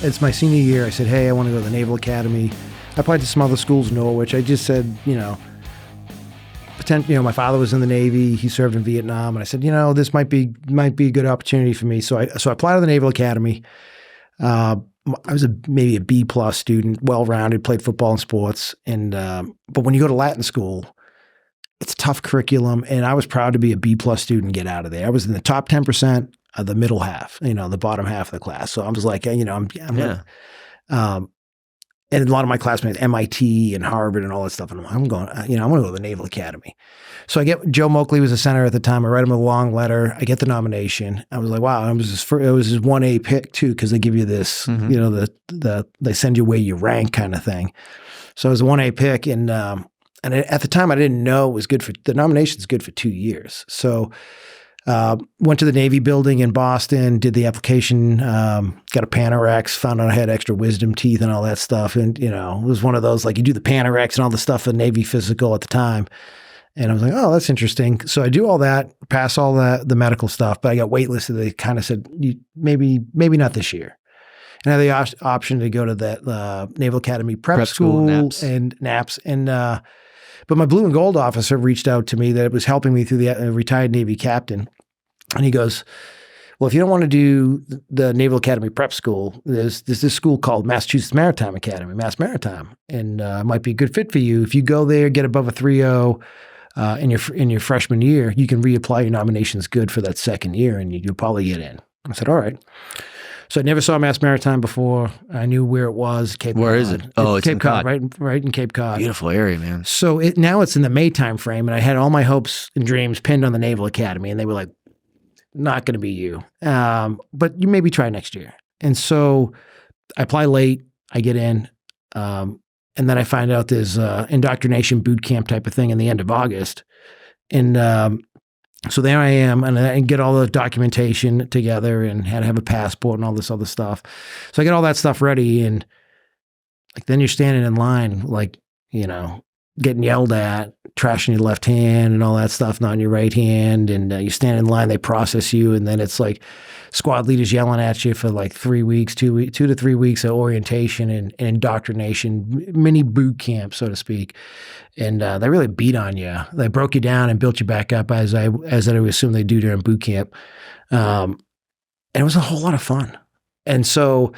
it's my senior year. I said, hey, I want to go to the Naval Academy. I applied to some other schools in Norwich. I just said, my father was in the Navy. He served in Vietnam. And I said, this might be a good opportunity for me. So I applied to the Naval Academy. I was maybe a B+ student, well-rounded, played football and sports. But when you go to Latin school, it's a tough curriculum. And I was proud to be a B+ student and get out of there. I was in the top 10% of the middle half, the bottom half of the class. So I was like, and a lot of my classmates, MIT and Harvard and all that stuff. And I'm going, I'm going to go to the Naval Academy. So I get, Joe Moakley was the center at the time. I write him a long letter. I get the nomination. I was like, wow, it was his 1A pick too, because they give you this, they send you where you rank kind of thing. So it was a 1A pick. And at the time I didn't know it was good the nomination's good for 2 years. So went to the Navy building in Boston, did the application, got a Panorex, found out I had extra wisdom teeth and all that stuff. And, it was one of those, like you do the Panorex and all the stuff for Navy physical at the time. And I was like, oh, that's interesting. So I do all that, pass all the medical stuff, but I got waitlisted. They kind of said, maybe not this year. And I had the option to go to that Naval Academy prep school NAPS. And NAPS. And, but my blue and gold officer reached out to me that was helping me through the retired Navy captain. And he goes, well, if you don't want to do the Naval Academy prep school, there's this school called Massachusetts Maritime Academy, Mass Maritime, and it might be a good fit for you. If you go there, get above a 3.0 in your freshman year, you can reapply your nominations good for that second year, and you'll probably get in. I said, all right. So I never saw Mass Maritime before. I knew where it was. Cape Cod. Where is it? Oh, it's Cape in Cod, right in Cape Cod. Beautiful area, man. So now it's in the May time frame, and I had all my hopes and dreams pinned on the Naval Academy, and they were like, not going to be you, but you maybe try next year. And so I apply late, I get in, and then I find out there's indoctrination boot camp type of thing in the end of August. And so there I am, and I get all the documentation together and had to have a passport and all this other stuff. So I get all that stuff ready, and like then you're standing in line, like, getting yelled at, trashing your left hand and all that stuff, not in your right hand. And you stand in line, they process you. And then it's like squad leaders yelling at you for like 3 weeks, 2 to 3 weeks of orientation and indoctrination, mini boot camp, so to speak. And they really beat on you. They broke you down and built you back up as I would assume they do during boot camp. And it was a whole lot of fun. And so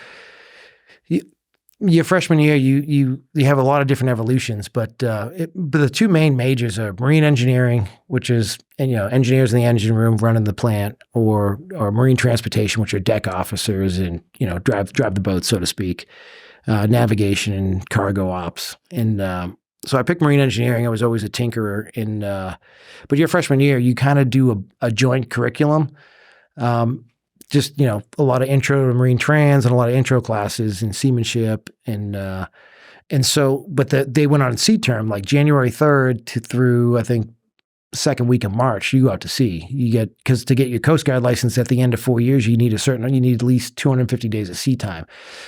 your freshman year, you have a lot of different evolutions, but the two main majors are marine engineering, which is engineers in the engine room running the plant, or marine transportation, which are deck officers and drive the boat, so to speak, navigation and cargo ops. And so I picked marine engineering. I was always a tinkerer. But your freshman year, you kind of do a joint curriculum. Just, a lot of intro to marine trans and a lot of intro classes in seamanship. And so, but they went on sea term, like January 3rd through, I think, second week of March, you go out to sea. Because to get your Coast Guard license at the end of 4 years, you need at least 250 days of sea time.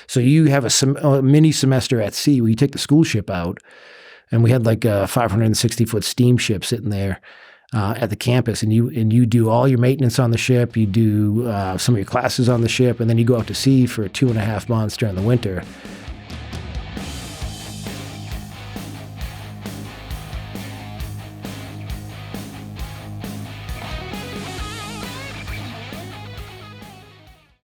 So you have a mini semester at sea where you take the school ship out, and we had like a 560-foot steamship sitting there at the campus, and you do all your maintenance on the ship, you do some of your classes on the ship, and then you go out to sea for 2.5 months during the winter.